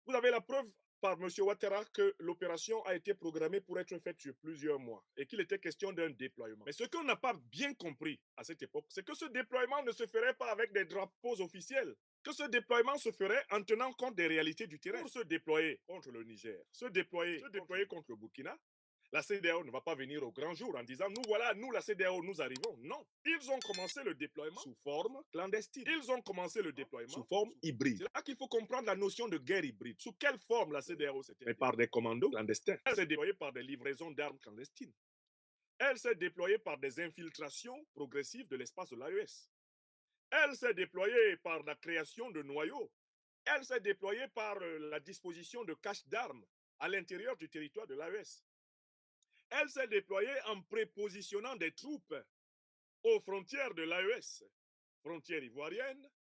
Vous avez la preuve par M. Ouattara que l'opération a été programmée pour être faite sur plusieurs mois et qu'il était question d'un déploiement. Mais ce qu'on n'a pas bien compris à cette époque, c'est que ce déploiement ne se ferait pas avec des drapeaux officiels, que ce déploiement se ferait en tenant compte des réalités du terrain. Pour se déployer contre le Niger, se déployer contre le Burkina, la CEDEAO ne va pas venir au grand jour en disant nous voilà, nous la CEDEAO, nous arrivons. Non, ils ont commencé le déploiement sous forme clandestine. Ils ont commencé le déploiement sous forme hybride. C'est là qu'il faut comprendre la notion de guerre hybride. Sous quelle forme la CEDEAO s'était Mais par des commandos clandestins. Elle s'est déployée par des livraisons d'armes clandestines. Elle s'est déployée par des infiltrations progressives de l'espace de l'AES. Elle s'est déployée par la création de noyaux. Elle s'est déployée par la disposition de caches d'armes à l'intérieur du territoire de l'AES. Elle s'est déployée en prépositionnant des troupes aux frontières de l'AES, frontières ivoiriennes,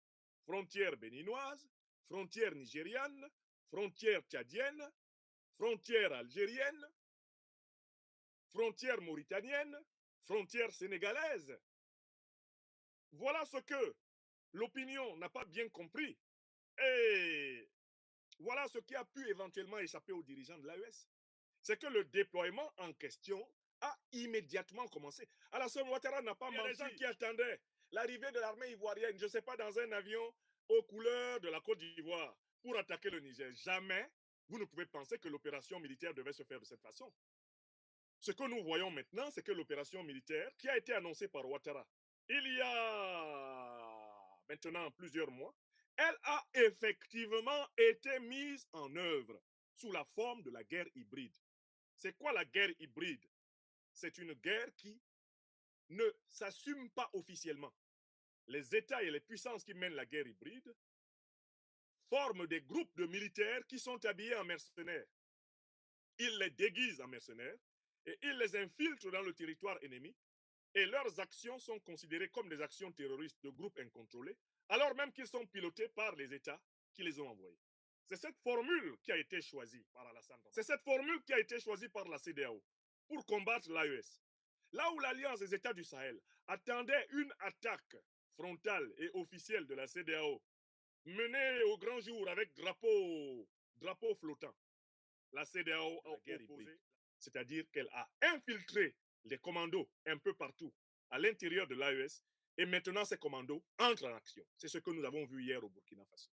frontières béninoises, frontières nigérianes, frontières tchadiennes, frontières algériennes, frontières mauritaniennes, frontières sénégalaises. Voilà ce que l'opinion n'a pas bien compris. Et voilà ce qui a pu éventuellement échapper aux dirigeants de l'AES. C'est que le déploiement en question a immédiatement commencé. Alassane Ouattara n'a pas menti. Il y a des gens qui attendaient l'arrivée de l'armée ivoirienne, je ne sais pas, dans un avion aux couleurs de la Côte d'Ivoire pour attaquer le Niger. Jamais vous ne pouvez penser que l'opération militaire devait se faire de cette façon. Ce que nous voyons maintenant, c'est que l'opération militaire qui a été annoncée par Ouattara il y a maintenant plusieurs mois, elle a effectivement été mise en œuvre sous la forme de la guerre hybride. C'est quoi la guerre hybride? C'est une guerre qui ne s'assume pas officiellement. Les États et les puissances qui mènent la guerre hybride forment des groupes de militaires qui sont habillés en mercenaires. Ils les déguisent en mercenaires et ils les infiltrent dans le territoire ennemi et leurs actions sont considérées comme des actions terroristes de groupes incontrôlés, alors même qu'ils sont pilotés par les États qui les ont envoyés. C'est cette formule qui a été choisie par Alassane Ouattara. C'est cette formule qui a été choisie par la CEDEAO pour combattre l'AES. Là où l'Alliance des États du Sahel attendait une attaque frontale et officielle de la CEDEAO menée au grand jour avec drapeau flottant, la CEDEAO a opposé, c'est-à-dire qu'elle a infiltré les commandos un peu partout à l'intérieur de l'AES et maintenant ces commandos entrent en action. C'est ce que nous avons vu hier au Burkina Faso.